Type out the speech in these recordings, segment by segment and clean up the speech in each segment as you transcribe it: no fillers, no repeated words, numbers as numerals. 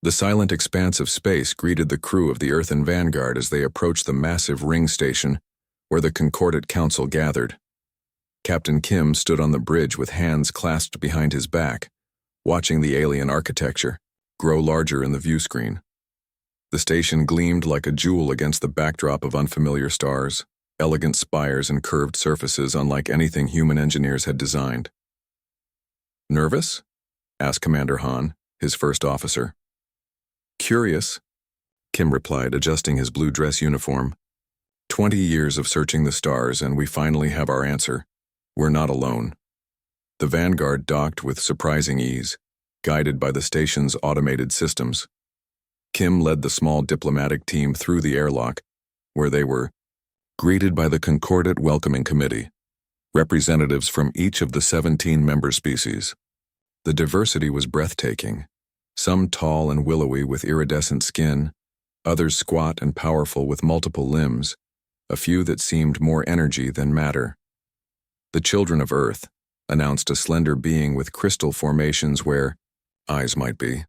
The silent expanse of space greeted the crew of the Earthen Vanguard as they approached the massive ring station where the Concordate Council gathered. Captain Kim stood on the bridge with hands clasped behind his back, watching the alien architecture grow larger in the view screen. The station gleamed like a jewel against the backdrop of unfamiliar stars, elegant spires and curved surfaces unlike anything human engineers had designed. "Nervous?" asked Commander Han, his first officer. "Curious," Kim replied, adjusting his blue dress uniform. 20 years of searching the stars and we finally have our answer. We're not alone." The Vanguard docked with surprising ease, guided by the station's automated systems. Kim led the small diplomatic team through the airlock, where they were greeted by the Concordate Welcoming Committee, representatives from each of the 17 member species. The diversity was breathtaking, some tall and willowy with iridescent skin, others squat and powerful with multiple limbs, a few that seemed more energy than matter. "The children of Earth," announced a slender being with crystal formations where eyes might be.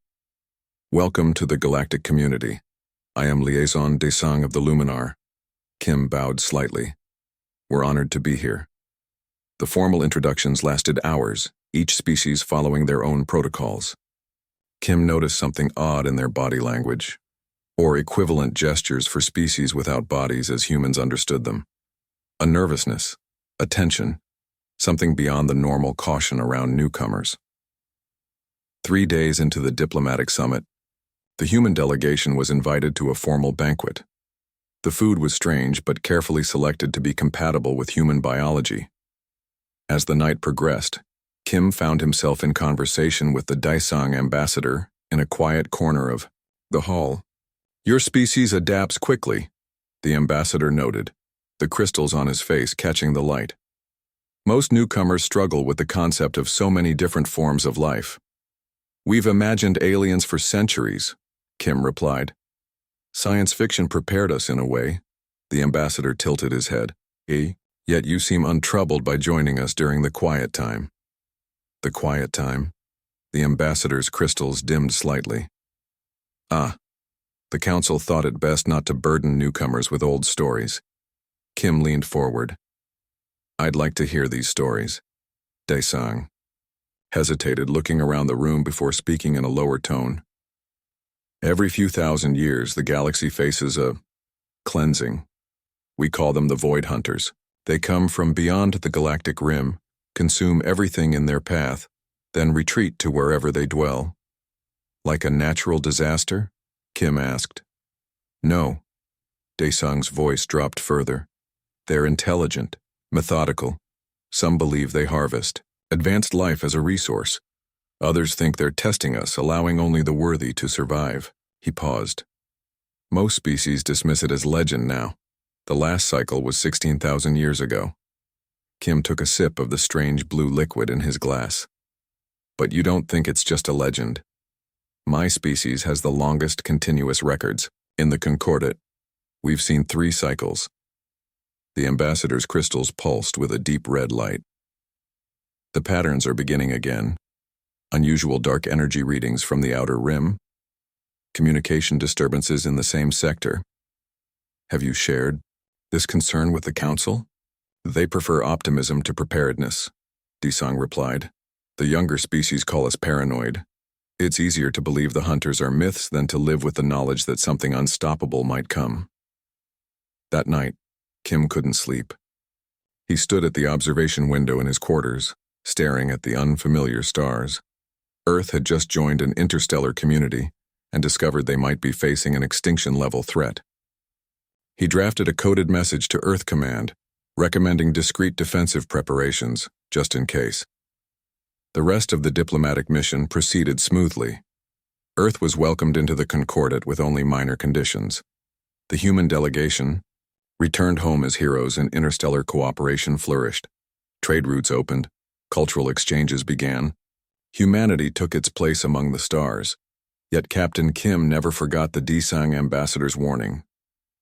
"Welcome to the galactic community. I am Liaison Desang of the Luminar." Kim bowed slightly. "We're honored to be here." The formal introductions lasted hours, each species following their own protocols. Kim noticed something odd in their body language, or equivalent gestures for species without bodies as humans understood them. A nervousness, a tension, something beyond the normal caution around newcomers. 3 days into the diplomatic summit, the human delegation was invited to a formal banquet. The food was strange but carefully selected to be compatible with human biology. As the night progressed, Kim found himself in conversation with the Daisang ambassador in a quiet corner of the hall. "Your species adapts quickly," the ambassador noted, the crystals on his face catching the light. "Most newcomers struggle with the concept of so many different forms of life." "We've imagined aliens for centuries," Kim replied. "Science fiction prepared us in a way," the ambassador tilted his head. "Yet you seem untroubled by joining us during the quiet time." The quiet time? The ambassador's crystals dimmed slightly. The council thought it best not to burden newcomers with old stories. Kim leaned forward. "I'd like to hear these stories." Daesang hesitated, looking around the room before speaking in a lower tone. "Every few thousand years, the galaxy faces a cleansing. We call them the Void Hunters. They come from beyond the galactic rim, consume everything in their path, then retreat to wherever they dwell." "Like a natural disaster?" Kim asked. "No." Daesang's voice dropped further. "They're intelligent, methodical. Some believe they harvest advanced life as a resource. Others think they're testing us, allowing only the worthy to survive." He paused. "Most species dismiss it as legend now. The last cycle was 16,000 years ago." Kim took a sip of the strange blue liquid in his glass. "But you don't think it's just a legend? My species has the longest continuous records. In the Concordate, we've seen 3 cycles." The ambassador's crystals pulsed with a deep red light. "The patterns are beginning again. Unusual dark energy readings from the outer rim. Communication disturbances in the same sector. Have you shared this concern with the council?" "They prefer optimism to preparedness," Daesang replied. "The younger species call us paranoid. It's easier to believe the hunters are myths than to live with the knowledge that something unstoppable might come." That night, Kim couldn't sleep. He stood at the observation window in his quarters, staring at the unfamiliar stars. Earth had just joined an interstellar community and discovered they might be facing an extinction-level threat. He drafted a coded message to Earth Command, recommending discreet defensive preparations, just in case. The rest of the diplomatic mission proceeded smoothly. Earth was welcomed into the Concordate with only minor conditions. The human delegation returned home as heroes and interstellar cooperation flourished. Trade routes opened, cultural exchanges began. Humanity took its place among the stars. Yet Captain Kim never forgot the Daesang ambassador's warning.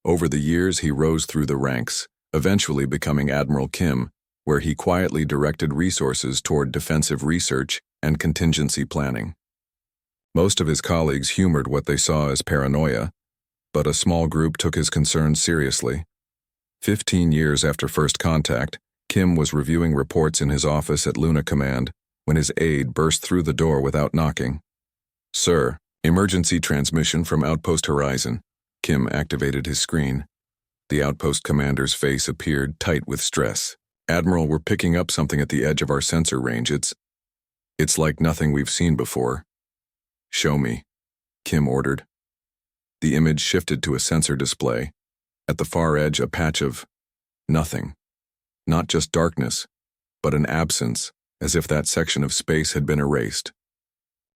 Over the years he rose through the ranks, eventually becoming Admiral Kim, where he quietly directed resources toward defensive research and contingency planning. Most of his colleagues humored what they saw as paranoia, but a small group took his concerns seriously. 15 years after first contact, Kim was reviewing reports in his office at Luna Command when his aide burst through the door without knocking. "Sir, emergency transmission from Outpost Horizon." Kim activated his screen. The outpost commander's face appeared tight with stress. "Admiral, we're picking up something at the edge of our sensor range. It's like nothing we've seen before." "Show me," Kim ordered. The image shifted to a sensor display. At the far edge, a patch of nothing. Not just darkness, but an absence, as if that section of space had been erased.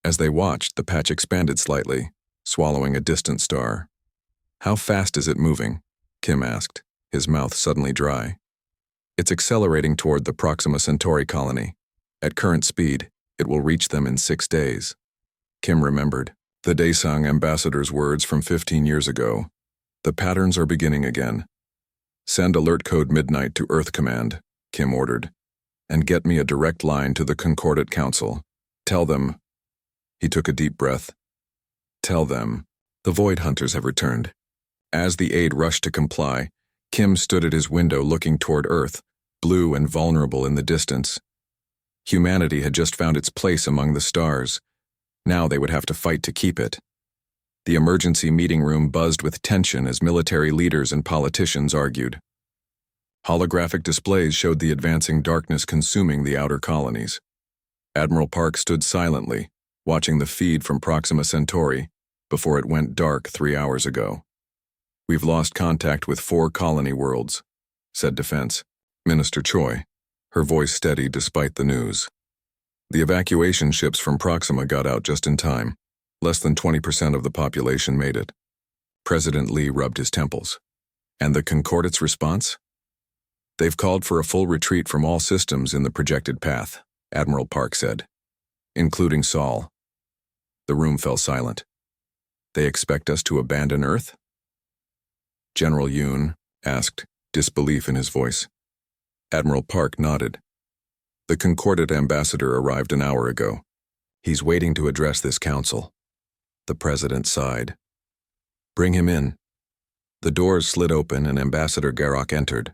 As they watched, the patch expanded slightly, swallowing a distant star. "How fast is it moving?" Kim asked, his mouth suddenly dry. "It's accelerating toward the Proxima Centauri colony. At current speed, it will reach them in 6 days." Kim remembered the Daesang ambassador's words from 15 years ago. "The patterns are beginning again." "Send alert code midnight to Earth Command," Kim ordered, "and get me a direct line to the Concordat Council. Tell them—" He took a deep breath. "Tell them the Void Hunters have returned." As the aide rushed to comply, Kim stood at his window looking toward Earth, blue and vulnerable in the distance. Humanity had just found its place among the stars. Now they would have to fight to keep it. The emergency meeting room buzzed with tension as military leaders and politicians argued. Holographic displays showed the advancing darkness consuming the outer colonies. Admiral Park stood silently, watching the feed from Proxima Centauri before it went dark 3 hours ago. "We've lost contact with 4 colony worlds," said Defense Minister Choi, her voice steady despite the news. "The evacuation ships from Proxima got out just in time. Less than 20% of the population made it." President Lee rubbed his temples. "And the Concordat's response?" "They've called for a full retreat from all systems in the projected path," Admiral Park said, "including Sol." The room fell silent. "They expect us to abandon Earth?" General Yoon asked, disbelief in his voice. Admiral Park nodded. "The Concordat ambassador arrived an hour ago. He's waiting to address this council." The president sighed. "Bring him in." The doors slid open and Ambassador Garak entered.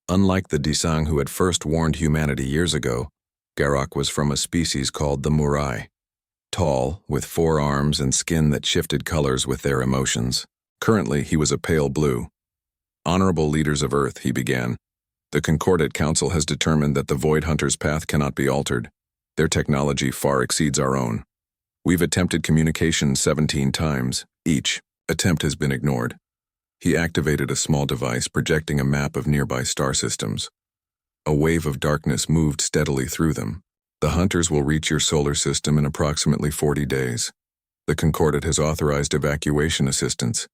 Unlike the Daesang who had first warned humanity years ago, Garak was from a species called the Murai. Tall, with 4 arms and skin that shifted colors with their emotions. Currently, he was a pale blue. "Honorable leaders of Earth," he began, "the Concordat Council has determined that the Void Hunter's path cannot be altered. Their technology far exceeds our own. We've attempted communication 17 times. Each attempt has been ignored." He activated a small device projecting a map of nearby star systems. A wave of darkness moved steadily through them. "The Hunters will reach your solar system in approximately 40 days. The Concordat has authorized evacuation assistance.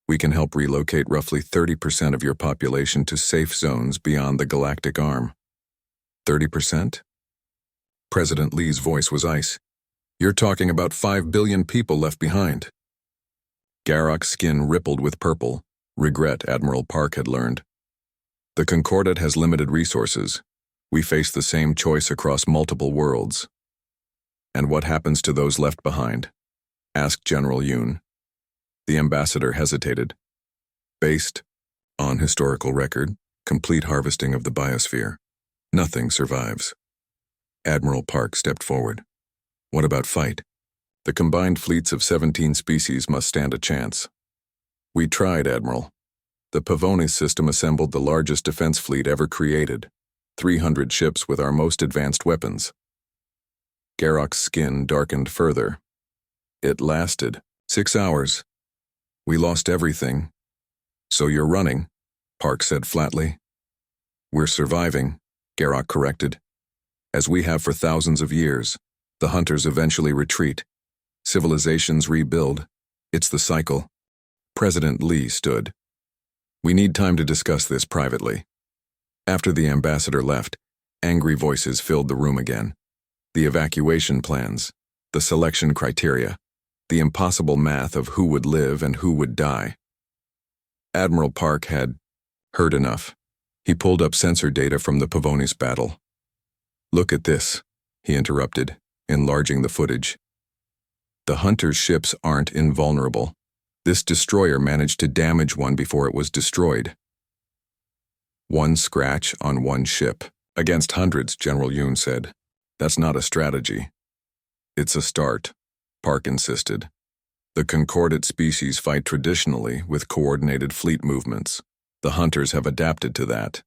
We can help relocate roughly 30% of your population to safe zones beyond the galactic arm." 30%? President Lee's voice was ice. "You're talking about 5 billion people left behind." Garak's skin rippled with purple, regret Admiral Park had learned. "The Concordat has limited resources. We face the same choice across multiple worlds." "And what happens to those left behind?" asked General Yoon. The ambassador hesitated. "Based on historical record, complete harvesting of the biosphere, nothing survives." Admiral Park stepped forward. "What about fight? The combined fleets of 17 species must stand a chance." "We tried, Admiral. The Pavonis system assembled the largest defense fleet ever created, 300 ships with our most advanced weapons." Garak's skin darkened further. "It lasted 6 hours. We lost everything." "So you're running," Park said flatly. "We're surviving," Garak corrected. "As we have for thousands of years, the Hunters eventually retreat. Civilizations rebuild. It's the cycle." President Lee stood. "We need time to discuss this privately." After the ambassador left, angry voices filled the room again. The evacuation plans, the selection criteria, the impossible math of who would live and who would die. Admiral Park had heard enough. He pulled up sensor data from the Pavonis battle. "Look at this," he interrupted, enlarging the footage. The Hunter's ships aren't invulnerable. This destroyer managed to damage one before it was destroyed. One scratch on one ship. Against hundreds, General Yoon said. That's not a strategy. It's a start, Park insisted. The concordate species fight traditionally with coordinated fleet movements. The Hunters have adapted to that.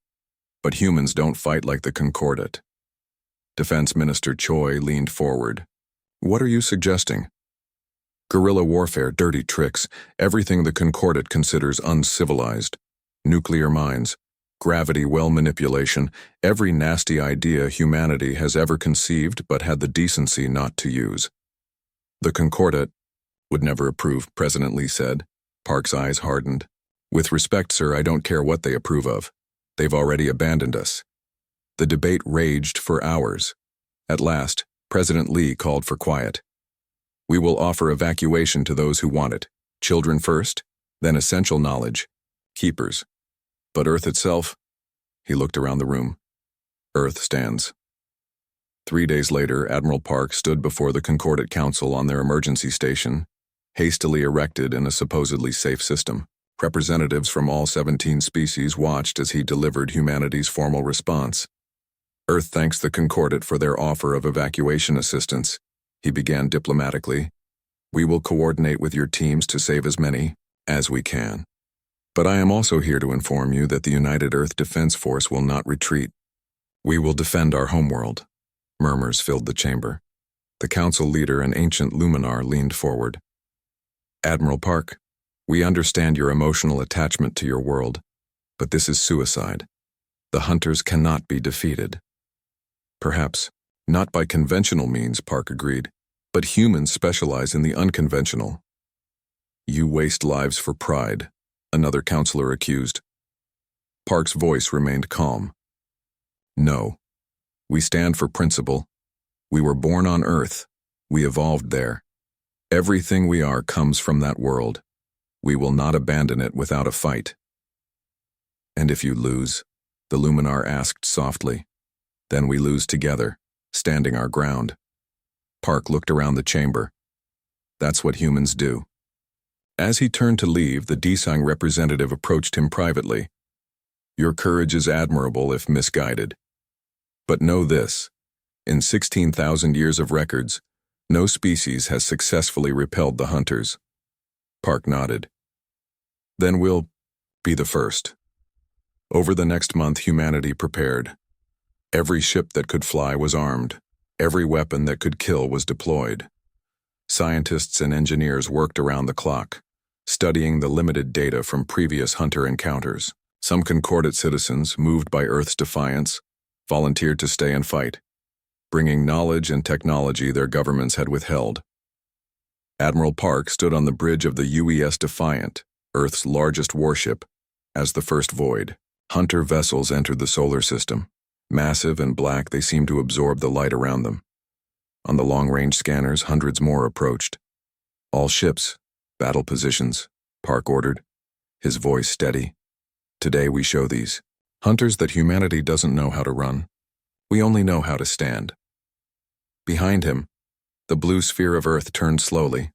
But humans don't fight like the concordate. Defense Minister Choi leaned forward. What are you suggesting? Guerrilla warfare, dirty tricks, everything the concordate considers uncivilized. Nuclear mines, gravity well manipulation, every nasty idea humanity has ever conceived but had the decency not to use. The concordate would never approve, President Lee said. Park's eyes hardened. With respect, sir, I don't care what they approve of. They've already abandoned us. The debate raged for hours. At last, President Lee called for quiet. We will offer evacuation to those who want it. Children first, then essential knowledge. Keepers. But Earth itself? He looked around the room. Earth stands. 3 days later, Admiral Park stood before the Concordate Council on their emergency station, hastily erected in a supposedly safe system. Representatives from all 17 species watched as he delivered humanity's formal response. Earth thanks the Concordate for their offer of evacuation assistance. He began diplomatically. We will coordinate with your teams to save as many as we can. But I am also here to inform you that the United Earth Defense Force will not retreat. We will defend our homeworld. Murmurs filled the chamber. The council leader, an ancient luminar, leaned forward. Admiral Park, we understand your emotional attachment to your world, but this is suicide. The Hunters cannot be defeated. Perhaps, not by conventional means, Park agreed, but humans specialize in the unconventional. You waste lives for pride, another counselor accused. Park's voice remained calm. No. We stand for principle. We were born on Earth. We evolved there. Everything we are comes from that world. We will not abandon it without a fight. And if you lose? The luminar asked softly. Then we lose together, standing our ground. Park looked around the chamber. That's what humans do. As he turned to leave, the Desang representative approached him privately. Your courage is admirable if misguided. But know this, in 16,000 years of records, no species has successfully repelled the Hunters. Park nodded. Then we'll be the first. Over the next month, humanity prepared. Every ship that could fly was armed. Every weapon that could kill was deployed. Scientists and engineers worked around the clock, studying the limited data from previous Hunter encounters. Some concordate citizens, moved by Earth's defiance, volunteered to stay and fight, bringing knowledge and technology their governments had withheld. Admiral Park stood on the bridge of the UES Defiant, Earth's largest warship, as the first void. Hunter vessels entered the solar system. Massive and black, they seemed to absorb the light around them. On the long-range scanners, hundreds more approached. All ships, battle positions, Park ordered, his voice steady. Today we show these Hunters that humanity doesn't know how to run. We only know how to stand. Behind him, the blue sphere of Earth turned slowly.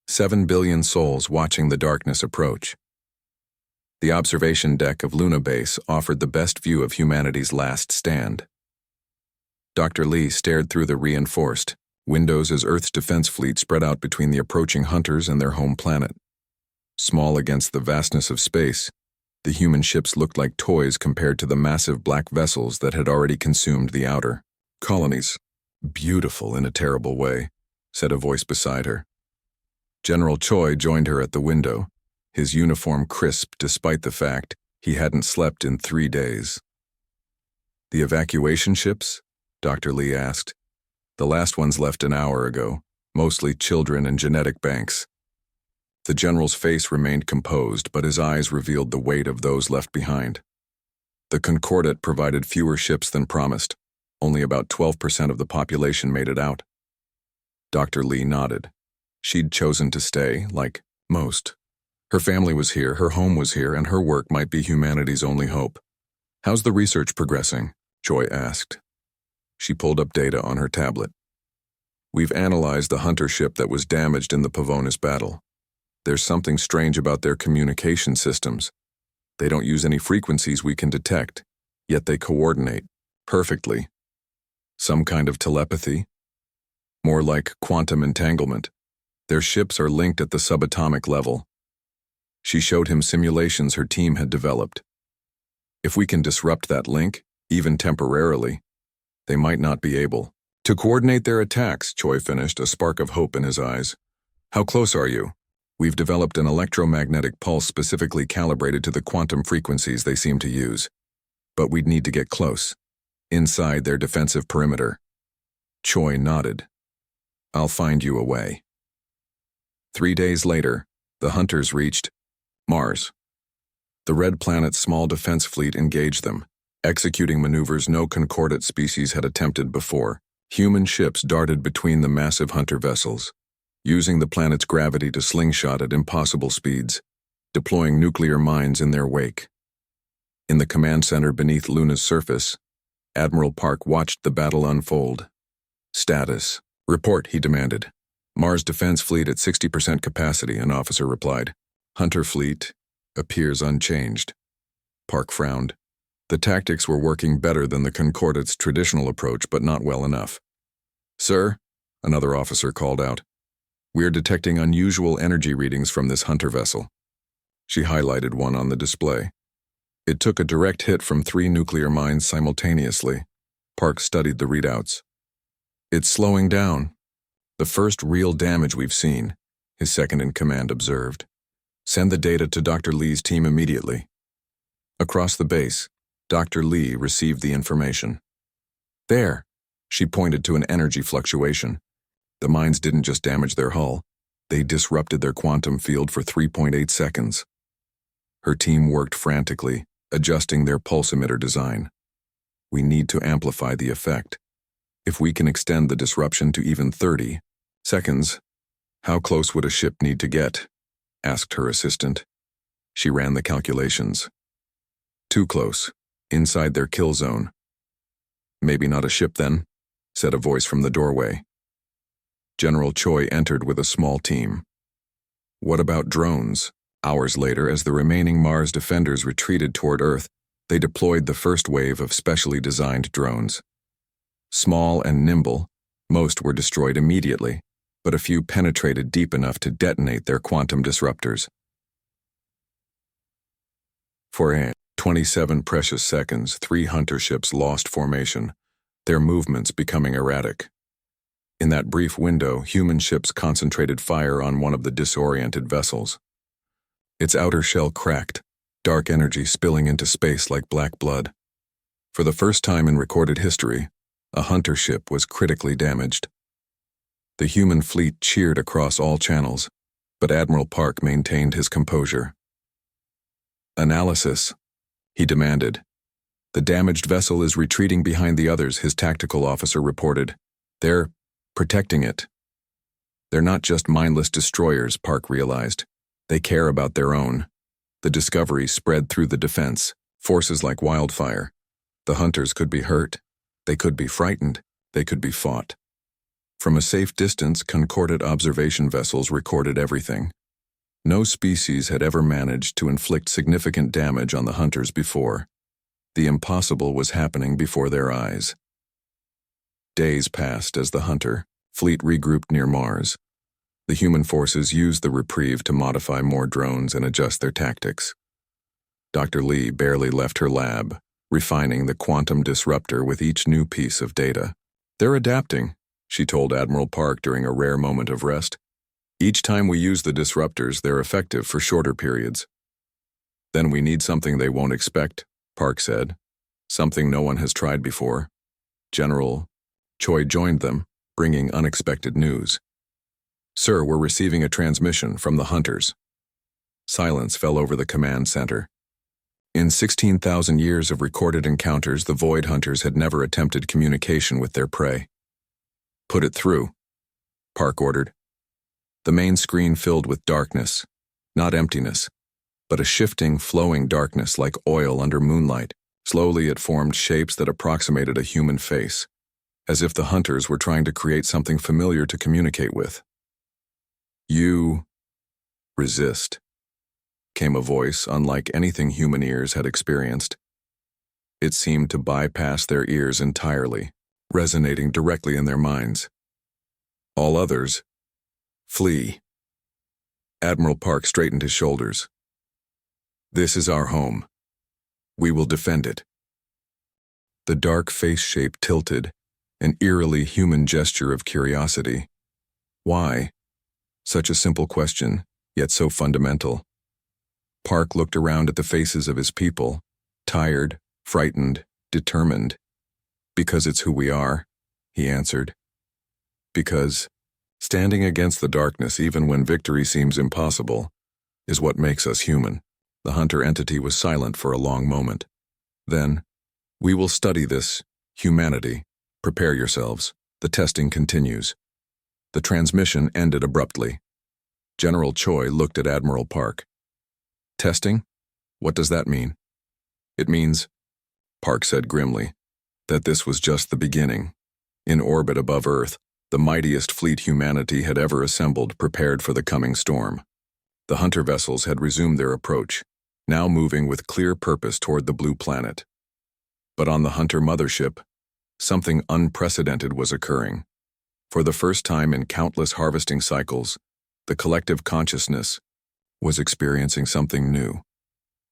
7 billion souls watching the darkness approach. The observation deck of Luna Base offered the best view of humanity's last stand. Dr. Lee stared through the reinforced windows as Earth's defense fleet spread out between the approaching Hunters and their home planet. Small against the vastness of space, the human ships looked like toys compared to the massive black vessels that had already consumed the outer colonies. Beautiful in a terrible way, said a voice beside her. General Choi joined her at the window, his uniform crisp despite the fact he hadn't slept in 3 days. The evacuation ships? Dr. Lee asked. The last ones left an hour ago, mostly children and genetic banks. The general's face remained composed, but his eyes revealed the weight of those left behind. The Concordate provided fewer ships than promised. Only about 12% of the population made it out. Dr. Lee nodded. She'd chosen to stay, like most. Her family was here, her home was here, and her work might be humanity's only hope. How's the research progressing? Choi asked. She pulled up data on her tablet. We've analyzed the hunter ship that was damaged in the Pavonis battle. There's something strange about their communication systems. They don't use any frequencies we can detect, yet they coordinate perfectly. Some kind of telepathy? More like quantum entanglement. Their ships are linked at the subatomic level. She showed him simulations her team had developed. If we can disrupt that link, even temporarily, they might not be able to coordinate their attacks, Choi finished, a spark of hope in his eyes. How close are you? We've developed an electromagnetic pulse specifically calibrated to the quantum frequencies they seem to use. But we'd need to get close, inside their defensive perimeter. Choi nodded. I'll find you a way. 3 days later, the hunters reached Mars. The Red Planet's small defense fleet engaged them, executing maneuvers no concordate species had attempted before. Human ships darted between the massive hunter vessels, using the planet's gravity to slingshot at impossible speeds, deploying nuclear mines in their wake. In the command center beneath Luna's surface, Admiral Park watched the battle unfold. Status. Report, he demanded. Mars defense fleet at 60% capacity, an officer replied. Hunter fleet appears unchanged. Park frowned. The tactics were working better than the Concordate's traditional approach, but not well enough. Sir, another officer called out. We're detecting unusual energy readings from this hunter vessel. She highlighted one on the display. It took a direct hit from 3 nuclear mines simultaneously. Park studied the readouts. It's slowing down. The first real damage we've seen, his second-in-command observed. Send the data to Dr. Lee's team immediately. Across the base, Dr. Lee received the information. There, she pointed to an energy fluctuation. The mines didn't just damage their hull, they disrupted their quantum field for 3.8 seconds. Her team worked frantically, adjusting their pulse emitter design. We need to amplify the effect. If we can extend the disruption to even 30 seconds, how close would a ship need to get? Asked her assistant. She ran the calculations. Too close, inside their kill zone. Maybe not a ship then, said a voice from the doorway. General Choi entered with a small team. What about drones? Hours later, as the remaining Mars defenders retreated toward Earth, they deployed the first wave of specially designed drones. Small and nimble, most were destroyed immediately, but a few penetrated deep enough to detonate their quantum disruptors. For 27 precious seconds, 3 hunter ships lost formation, their movements becoming erratic. In that brief window, human ships concentrated fire on one of the disoriented vessels. Its outer shell cracked, dark energy spilling into space like black blood. For the first time in recorded history, a hunter ship was critically damaged. The human fleet cheered across all channels, but Admiral Park maintained his composure. Analysis, he demanded. The damaged vessel is retreating behind the others, his tactical officer reported. They're protecting it. They're not just mindless destroyers, Park realized. They care about their own. The discovery spread through the defense, forces like wildfire. The hunters could be hurt. They could be frightened. They could be fought. From a safe distance, concordant observation vessels recorded everything. No species had ever managed to inflict significant damage on the hunters before. The impossible was happening before their eyes. Days passed as the hunter fleet regrouped near Mars. The human forces used the reprieve to modify more drones and adjust their tactics. Dr. Lee barely left her lab, refining the quantum disruptor with each new piece of data. They're adapting, she told Admiral Park during a rare moment of rest. Each time we use the disruptors, they're effective for shorter periods. Then we need something they won't expect, Park said. Something no one has tried before. General Choi joined them, bringing unexpected news. Sir, we're receiving a transmission from the hunters. Silence fell over the command center. In 16,000 years of recorded encounters, the Void Hunters had never attempted communication with their prey. Put it through, Park ordered. The main screen filled with darkness, not emptiness, but a shifting, flowing darkness like oil under moonlight. Slowly it formed shapes that approximated a human face. as if the hunters were trying to create something familiar to communicate with. "You resist," came a voice unlike anything human ears had experienced. It seemed to bypass their ears entirely, resonating directly in their minds. "All others, flee." Admiral Park straightened his shoulders. "This is our home. We will defend it." The dark face shape tilted, an eerily human gesture of curiosity. Why? Such a simple question, yet so fundamental. Park looked around at the faces of his people, tired, frightened, determined. "Because it's who we are," he answered. "Because standing against the darkness even when victory seems impossible is what makes us human." The hunter entity was silent for a long moment. Then, "We will study this humanity. Prepare yourselves. The testing continues." The transmission ended abruptly. General Choi looked at Admiral Park. "Testing? What does that mean?" "It means," Park said grimly, "that this was just the beginning. In orbit above Earth, the mightiest fleet humanity had ever assembled, prepared for the coming storm. The hunter vessels had resumed their approach, now moving with clear purpose toward the blue planet. But on the hunter mothership, something unprecedented was occurring. For the first time in countless harvesting cycles, the collective consciousness was experiencing something new: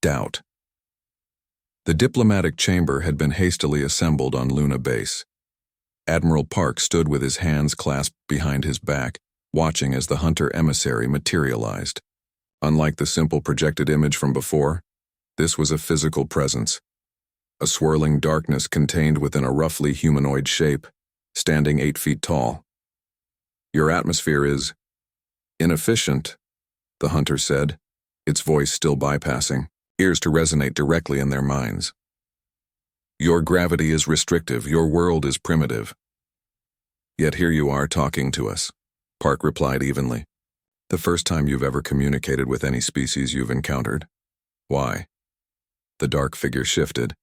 doubt. The diplomatic chamber had been hastily assembled on Luna Base. Admiral Park stood with his hands clasped behind his back, watching as the hunter emissary materialized. Unlike the simple projected image from before, this was a physical presence. A swirling darkness contained within a roughly humanoid shape, standing 8 feet tall. "Your atmosphere is inefficient," the hunter said, its voice still bypassing, ears to resonate directly in their minds. "Your gravity is restrictive, your world is primitive. Yet here you are talking to us," Park replied evenly. "The first time you've ever communicated with any species you've encountered. Why?" The dark figure shifted,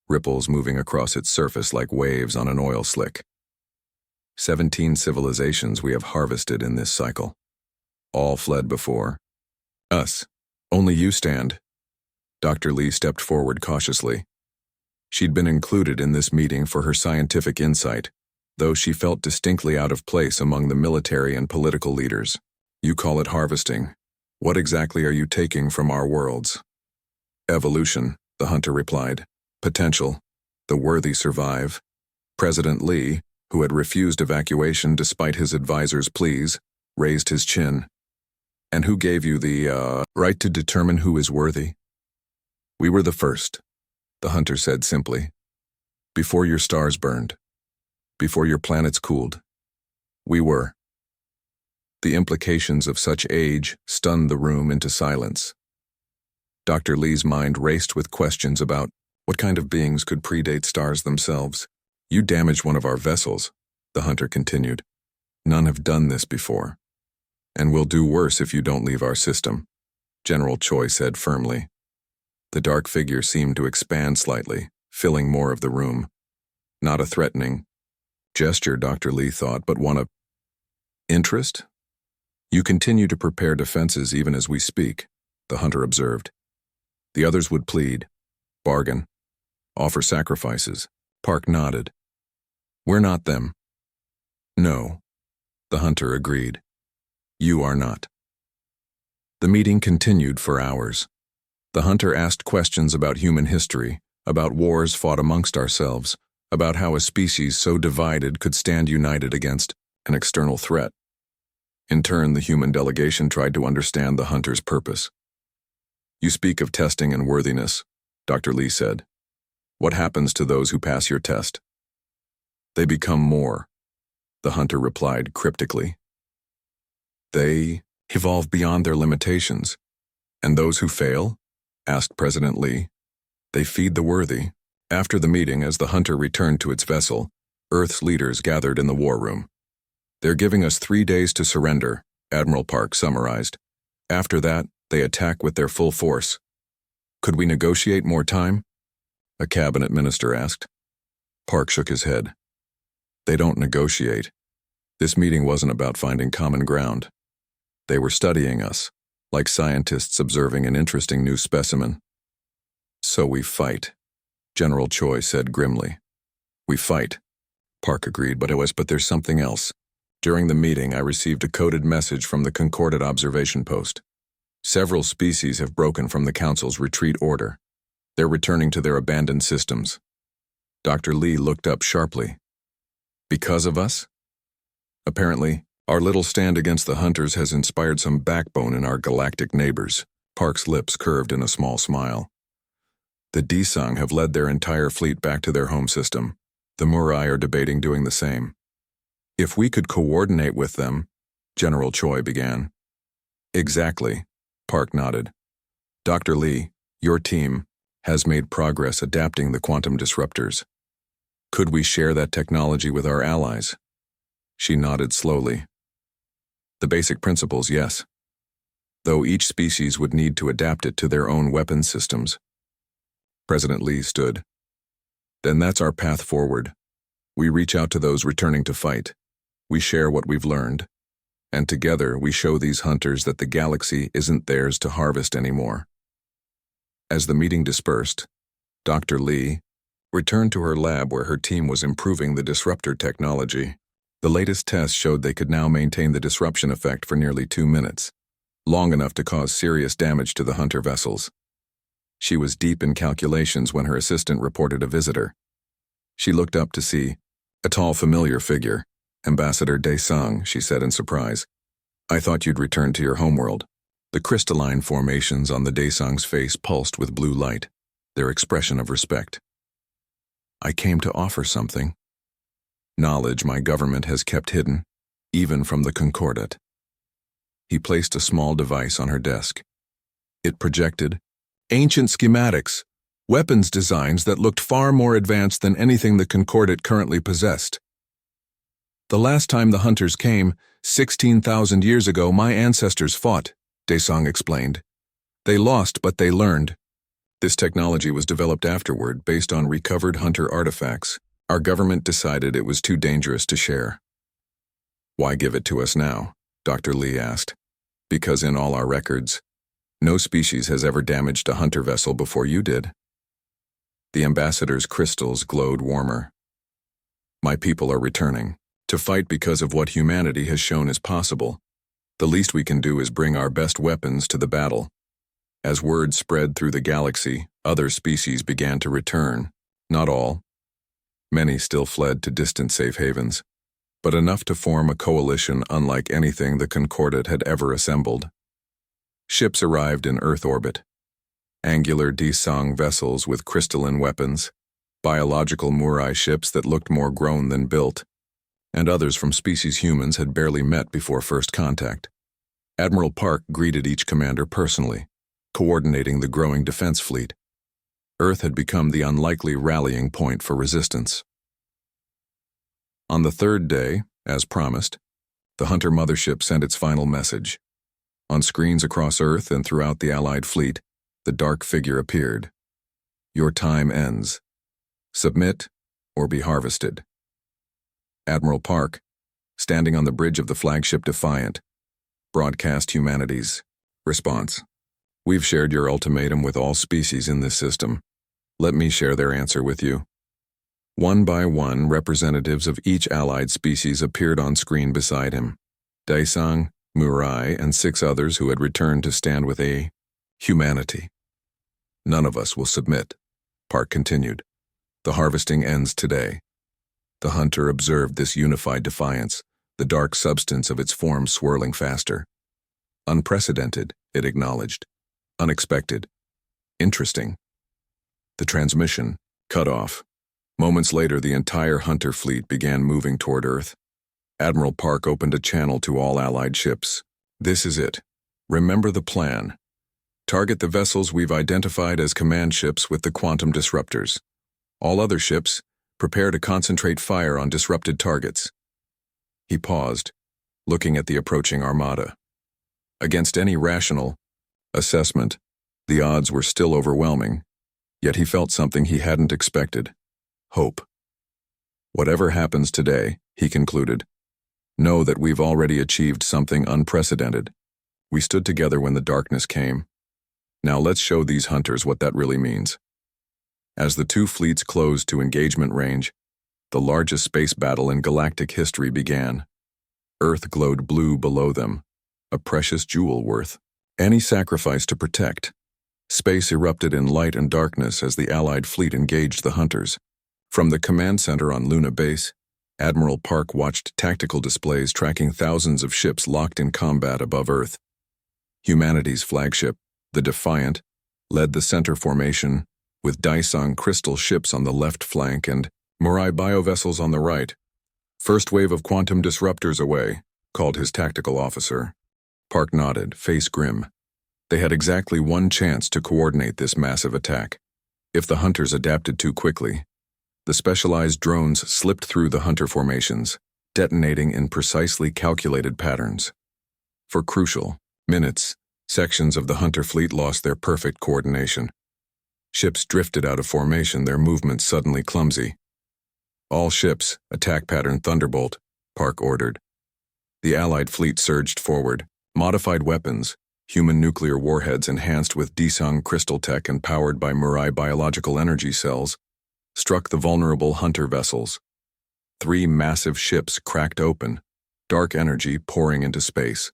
ripples moving across its surface like waves on an oil slick. 17 civilizations we have harvested in this cycle. All fled before us. Only you stand. Dr. Lee stepped forward cautiously. She'd been included in this meeting for her scientific insight, though she felt distinctly out of place among the military and political leaders. "You call it harvesting. What exactly are you taking from our worlds?" "Evolution," the hunter replied. "Potential. The worthy survive." President Lee, who had refused evacuation despite his advisor's pleas, raised his chin. "And who gave you the right to determine who is worthy?" "We were the first," the hunter said simply. "Before your stars burned. Before your planets cooled. We were." The implications of such age stunned the room into silence. Dr. Lee's mind raced with questions about what kind of beings could predate stars themselves. "You damaged one of our vessels," the hunter continued. "None have done this before. And will do worse if you don't leave our system," General Choi said firmly. The dark figure seemed to expand slightly, filling more of the room. Not a threatening gesture, Dr. Lee thought, but one of interest. "You continue to prepare defenses even as we speak," the hunter observed. The others would plead, bargain, offer sacrifices. Park nodded. "We're not them." "No," the hunter agreed. "You are not." The meeting continued for hours. The hunter asked questions about human history, about wars fought amongst ourselves, about how a species so divided could stand united against an external threat. In turn, the human delegation tried to understand the hunter's purpose. "You speak of testing and worthiness," Dr. Lee said. "What happens to those who pass your test?" "They become more," the hunter replied cryptically. "They evolve beyond their limitations. And those who fail?" asked President Lee. "They feed the worthy." After the meeting, as the hunter returned to its vessel, Earth's leaders gathered in the war room. "They're giving us 3 days to surrender," Admiral Park summarized. "After that, they attack with their full force." "Could we negotiate more time?" a cabinet minister asked. Park shook his head. They don't negotiate. This meeting wasn't about finding common ground. They were studying us, like scientists observing an interesting new specimen. So we fight, General Choi said grimly. We fight, Park agreed, but there's something else. During the meeting, I received a coded message from the Concordate observation post. Several species have broken from the Council's retreat order. They're returning to their abandoned systems. Dr. Lee looked up sharply. Because of us? Apparently, our little stand against the hunters has inspired some backbone in our galactic neighbors. Park's lips curved in a small smile. The Desang have led their entire fleet back to their home system. The Murai are debating doing the same. If we could coordinate with them, General Choi began. Exactly, Park nodded. Dr. Lee, your team, has made progress adapting the quantum disruptors. Could we share that technology with our allies? She nodded slowly. The basic principles, yes. Though each species would need to adapt it to their own weapons systems. President Lee stood. Then that's our path forward. We reach out to those returning to fight. We share what we've learned. And together we show these hunters that the galaxy isn't theirs to harvest anymore. As the meeting dispersed, Dr. Lee returned to her lab where her team was improving the disruptor technology. The latest tests showed they could now maintain the disruption effect for nearly 2 minutes, long enough to cause serious damage to the hunter vessels. She was deep in calculations when her assistant reported a visitor. She looked up to see a tall, familiar figure. Ambassador Desang, she said in surprise. I thought you'd returned to your homeworld. The crystalline formations on the Desang's face pulsed with blue light, their expression of respect. I came to offer something. Knowledge my government has kept hidden, even from the Concordate. He placed a small device on her desk. It projected ancient schematics, weapons designs that looked far more advanced than anything the Concordate currently possessed. The last time the hunters came, 16,000 years ago, my ancestors fought, Desang explained. They lost, but they learned. This technology was developed afterward based on recovered hunter artifacts. Our government decided it was too dangerous to share. Why give it to us now? Dr. Lee asked. Because in all our records, no species has ever damaged a hunter vessel before you did. The ambassador's crystals glowed warmer. My people are returning, to fight because of what humanity has shown is possible. The least we can do is bring our best weapons to the battle. As word spread through the galaxy, other species began to return. Not all. Many still fled to distant safe havens, but enough to form a coalition unlike anything the Concordate had ever assembled. Ships arrived in Earth orbit. Angular Desang vessels with crystalline weapons, biological Murai ships that looked more grown than built, and others from species humans had barely met before first contact. Admiral Park greeted each commander personally, coordinating the growing defense fleet. Earth had become the unlikely rallying point for resistance. On the third day, as promised, the Hunter mothership sent its final message. On screens across Earth and throughout the Allied fleet, the dark figure appeared. Your time ends. Submit or be harvested. Admiral Park, standing on the bridge of the flagship Defiant, broadcast humanity's response. We've shared your ultimatum with all species in this system. Let me share their answer with you. One by one, representatives of each allied species appeared on screen beside him. Desang, Murai, and 6 others who had returned to stand with humanity. None of us will submit, Park continued. The harvesting ends today. The hunter observed this unified defiance, the dark substance of its form swirling faster. Unprecedented, it acknowledged. Unexpected. Interesting. The transmission cut off. Moments later, the entire hunter fleet began moving toward Earth. Admiral Park opened a channel to all Allied ships. This is it. Remember the plan. Target the vessels we've identified as command ships with the quantum disruptors. All other ships, prepare to concentrate fire on disrupted targets. He paused, looking at the approaching armada. Against any rational assessment, the odds were still overwhelming, yet he felt something he hadn't expected. Hope. Whatever happens today, he concluded, know that we've already achieved something unprecedented. We stood together when the darkness came. Now let's show these hunters what that really means. As the two fleets closed to engagement range, the largest space battle in galactic history began. Earth glowed blue below them, a precious jewel worth any sacrifice to protect. Space erupted in light and darkness as the Allied fleet engaged the hunters. From the command center on Luna Base, Admiral Park watched tactical displays tracking thousands of ships locked in combat above Earth. Humanity's flagship, the Defiant, led the center formation, with Daisong crystal ships on the left flank and Morai biovessels on the right. First wave of quantum disruptors away, called his tactical officer. Park nodded, face grim. They had exactly one chance to coordinate this massive attack. If the hunters adapted too quickly, the specialized drones slipped through the hunter formations, detonating in precisely calculated patterns. For crucial minutes, sections of the hunter fleet lost their perfect coordination. Ships drifted out of formation, their movements suddenly clumsy. All ships, attack pattern Thunderbolt, Park ordered. The Allied fleet surged forward. Modified weapons, human nuclear warheads enhanced with Daisong crystal tech and powered by Morai biological energy cells, struck the vulnerable hunter vessels. 3 massive ships cracked open, dark energy pouring into space.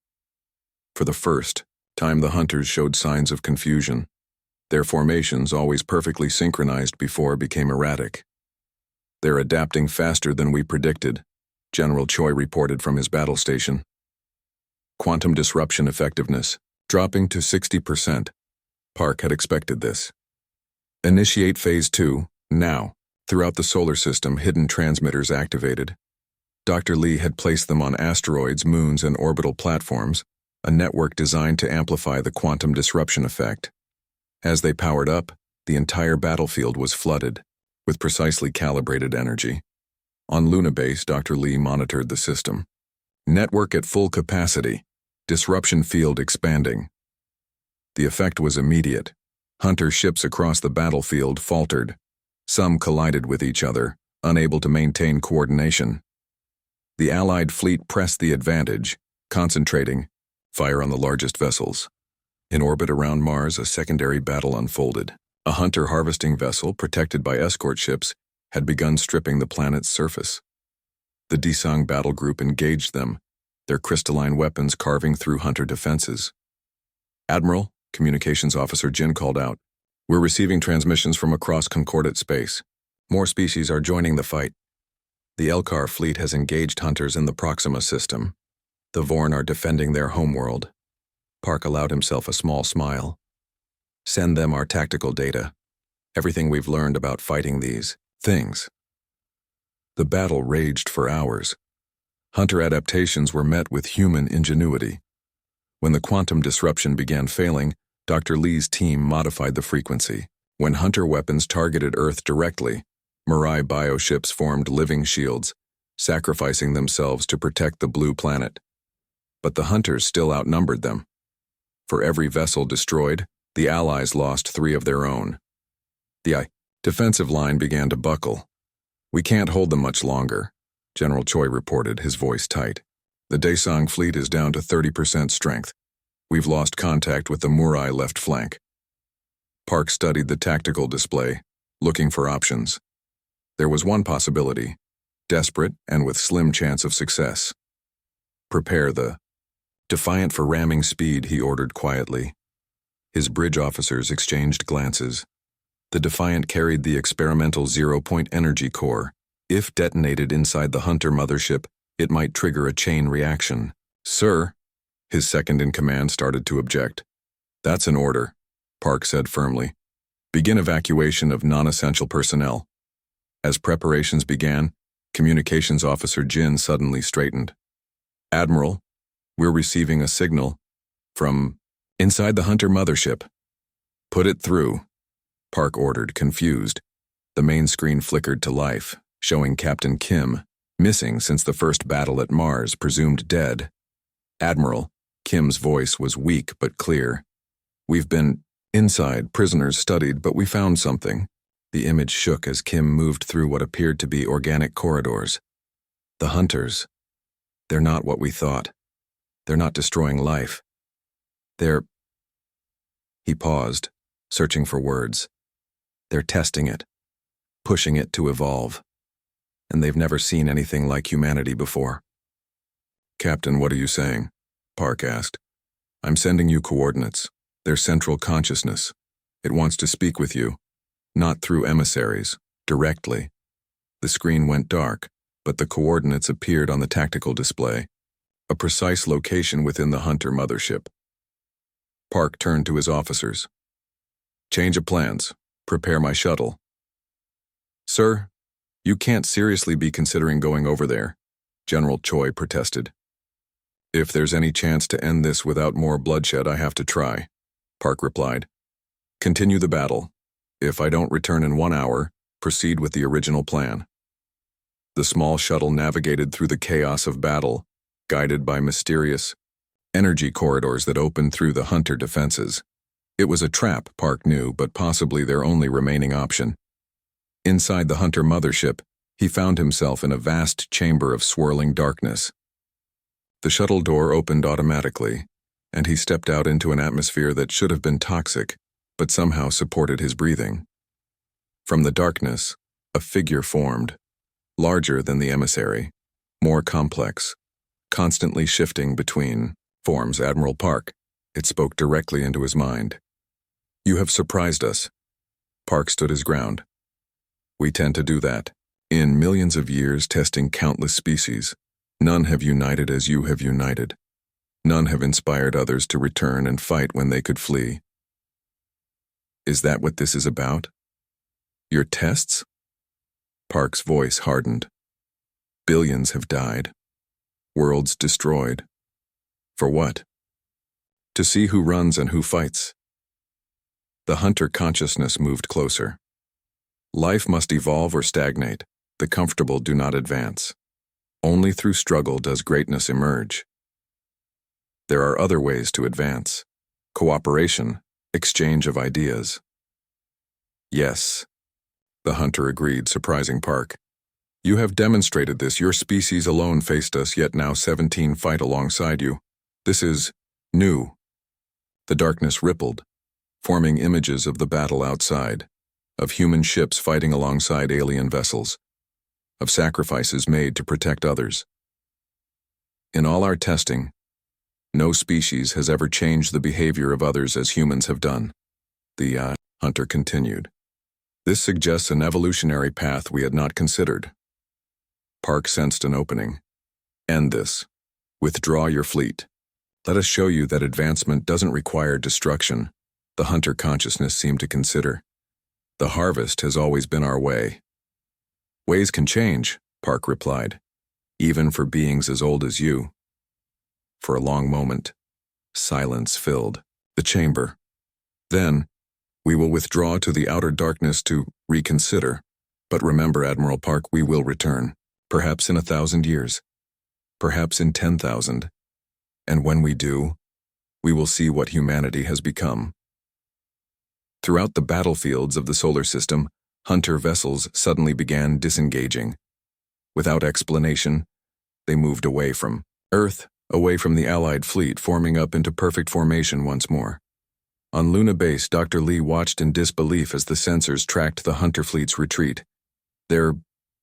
For the first time, the hunters showed signs of confusion. Their formations, always perfectly synchronized before, became erratic. They're adapting faster than we predicted, General Choi reported from his battle station. Quantum disruption effectiveness, dropping to 60%. Park had expected this. Initiate Phase 2, now. Throughout the solar system, hidden transmitters activated. Dr. Lee had placed them on asteroids, moons, and orbital platforms, a network designed to amplify the quantum disruption effect. As they powered up, the entire battlefield was flooded with precisely calibrated energy. On Luna Base, Dr. Lee monitored the system. Network at full capacity, disruption field expanding. The effect was immediate. Hunter ships across the battlefield faltered. Some collided with each other, unable to maintain coordination. The Allied fleet pressed the advantage, concentrating fire on the largest vessels. In orbit around Mars, a secondary battle unfolded. A hunter harvesting vessel, protected by escort ships, had begun stripping the planet's surface. The Daisong battle group engaged them, their crystalline weapons carving through hunter defenses. Admiral, Communications Officer Jin called out, "We're receiving transmissions from across concordate space. More species are joining the fight. The Elkar fleet has engaged hunters in the Proxima system. The Vorn are defending their homeworld." Park allowed himself a small smile. "Send them our tactical data. Everything we've learned about fighting these things." The battle raged for hours. Hunter adaptations were met with human ingenuity. When the quantum disruption began failing, Dr. Lee's team modified the frequency. When hunter weapons targeted Earth directly, Morai bioships formed living shields, sacrificing themselves to protect the blue planet. But the hunters still outnumbered them. For every vessel destroyed, the Allies lost 3 of their own. The defensive line began to buckle. "We can't hold them much longer," General Choi reported, his voice tight. "The Daisong fleet is down to 30% strength. We've lost contact with the Morai left flank." Park studied the tactical display, looking for options. There was one possibility, desperate and with slim chance of success. "Prepare the Defiant for ramming speed," he ordered quietly. His bridge officers exchanged glances. The Defiant carried the experimental zero-point energy core. If detonated inside the Hunter mothership, it might trigger a chain reaction. "Sir," his second-in-command started to object. "That's an order," Park said firmly. "Begin evacuation of non-essential personnel." As preparations began, Communications Officer Jin suddenly straightened. "Admiral, we're receiving a signal from inside the Hunter mothership." "Put it through," Park ordered, confused. The main screen flickered to life, showing Captain Kim, missing since the first battle at Mars, presumed dead. "Admiral," Kim's voice was weak but clear. "We've been inside, prisoners studied, but we found something. The image shook as Kim moved through what appeared to be organic corridors. The hunters. They're not what we thought. They're not destroying life. They're... He paused, searching for words. They're testing it, pushing it to evolve. And they've never seen anything like humanity before. Captain, what are you saying? Park asked. I'm sending you coordinates. Their central consciousness. It wants to speak with you. Not through emissaries, directly. The screen went dark, but the coordinates appeared on the tactical display. A precise location within the Hunter mothership. Park turned to his officers. Change of plans. Prepare my shuttle. Sir, you can't seriously be considering going over there, General Choi protested. If there's any chance to end this without more bloodshed, I have to try, Park replied. Continue the battle. If I don't return in 1 hour, proceed with the original plan. The small shuttle navigated through the chaos of battle, guided by mysterious energy corridors that opened through the Hunter defenses. It was a trap, Park knew, but possibly their only remaining option. Inside the Hunter mothership, he found himself in a vast chamber of swirling darkness. The shuttle door opened automatically, and he stepped out into an atmosphere that should have been toxic, but somehow supported his breathing. From the darkness, a figure formed, larger than the emissary, more complex, constantly shifting between forms. Admiral Park. It spoke directly into his mind. You have surprised us. Park stood his ground. We tend to do that. In millions of years testing countless species, none have united as you have united. None have inspired others to return and fight when they could flee. Is that what this is about? Your tests? Park's voice hardened. Billions have died. Worlds destroyed. For what? To see who runs and who fights. The Hunter consciousness moved closer. Life must evolve or stagnate. The comfortable do not advance. Only through struggle does greatness emerge. There are other ways to advance. Cooperation, exchange of ideas. Yes, the Hunter agreed, surprising Park. You have demonstrated this. Your species alone faced us, yet now 17 fight alongside you. This is new. The darkness rippled, forming images of the battle outside, of human ships fighting alongside alien vessels, of sacrifices made to protect others. In all our testing, no species has ever changed the behavior of others as humans have done. The Hunter continued. This suggests an evolutionary path we had not considered. Park sensed an opening. End this. Withdraw your fleet. Let us show you that advancement doesn't require destruction, the Hunter consciousness seemed to consider. The harvest has always been our way. Ways can change, Park replied, even for beings as old as you. For a long moment, silence filled the chamber. Then, we will withdraw to the outer darkness to reconsider. But remember, Admiral Park, we will return, perhaps in 1,000 years, perhaps in 10,000. And when we do, we will see what humanity has become. Throughout the battlefields of the solar system, Hunter vessels suddenly began disengaging. Without explanation, they moved away from Earth, away from the Allied fleet, forming up into perfect formation once more. On Luna Base, Dr. Lee watched in disbelief as the sensors tracked the Hunter fleet's retreat. They're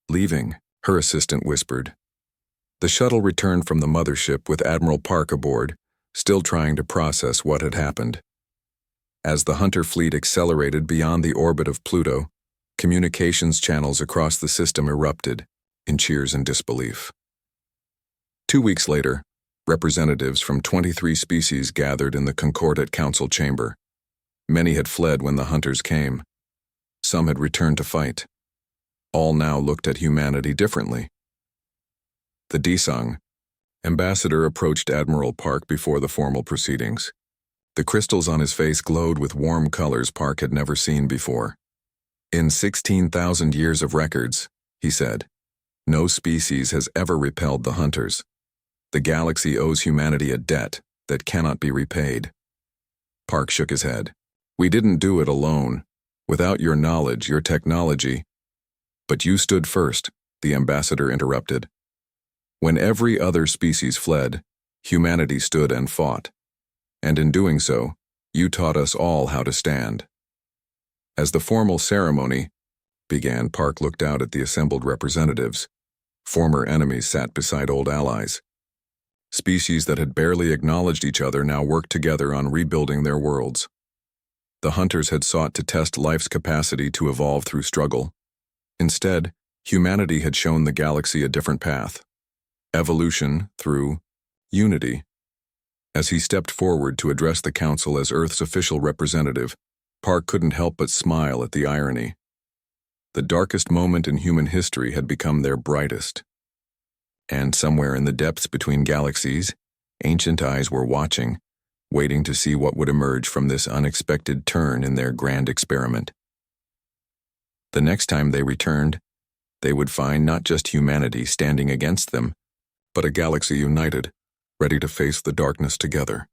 leaving, her assistant whispered. The shuttle returned from the mothership with Admiral Park aboard, still trying to process what had happened. As the Hunter fleet accelerated beyond the orbit of Pluto, communications channels across the system erupted in cheers and disbelief. 2 weeks later, representatives from 23 species gathered in the Concordat Council chamber. Many had fled when the Hunters came. Some had returned to fight. All now looked at humanity differently. The Disang ambassador approached Admiral Park before the formal proceedings. The crystals on his face glowed with warm colors Park had never seen before. In 16,000 years of records, he said, no species has ever repelled the Hunters. The galaxy owes humanity a debt that cannot be repaid. Park shook his head. We didn't do it alone. Without your knowledge, your technology. But you stood first, the ambassador interrupted. When every other species fled, humanity stood and fought. And in doing so, you taught us all how to stand. As the formal ceremony began, Park looked out at the assembled representatives. Former enemies sat beside old allies. Species that had barely acknowledged each other now worked together on rebuilding their worlds. The hunters had sought to test life's capacity to evolve through struggle. Instead, humanity had shown the galaxy a different path. Evolution through unity. As he stepped forward to address the council as Earth's official representative, Park couldn't help but smile at the irony. The darkest moment in human history had become their brightest. And somewhere in the depths between galaxies, ancient eyes were watching, waiting to see what would emerge from this unexpected turn in their grand experiment. The next time they returned, they would find not just humanity standing against them, but a galaxy united, ready to face the darkness together.